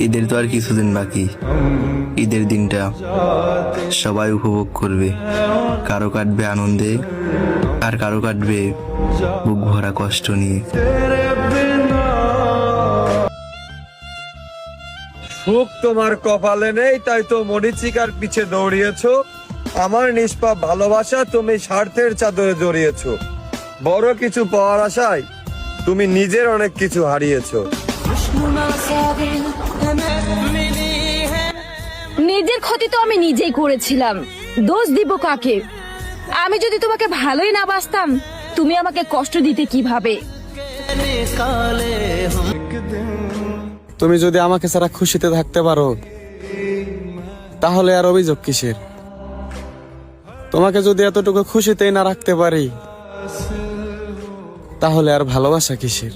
ঈদের তো আর কিছুদিন বাকি। ঈদের দিনটা সবাই উপভোগ করবে, কারো কাটবে আনন্দে আর কারো কাটবে বুক ভরা কষ্ট নিয়ে। সুখ তোমার কপালে নেই, তাই তো মরিচিকার পিছে দৌড়িয়েছো। আমার নিষ্পাপ ভালোবাসা তুমি স্বার্থের চাদরে জড়িয়েছো। বড় কিছু পাওয়ার আশায় তুমি নিজের অনেক কিছু হারিয়েছো। নিজের ক্ষতি তো আমি নিজেই করেছিলাম, দোষ দিব কাকে? আমি যদি তোমাকে ভালোই না বাসতাম, তুমি আমাকে কষ্ট দিতে কিভাবে? তুমি যদি আমাকে ছাড়া খুশিতে থাকতে পারো, তাহলে আর অভিযোগ কিসের? তোমাকে যদি এতটুকু খুশিতেই না রাখতে পারি, তাহলে আর ভালোবাসা কিসের?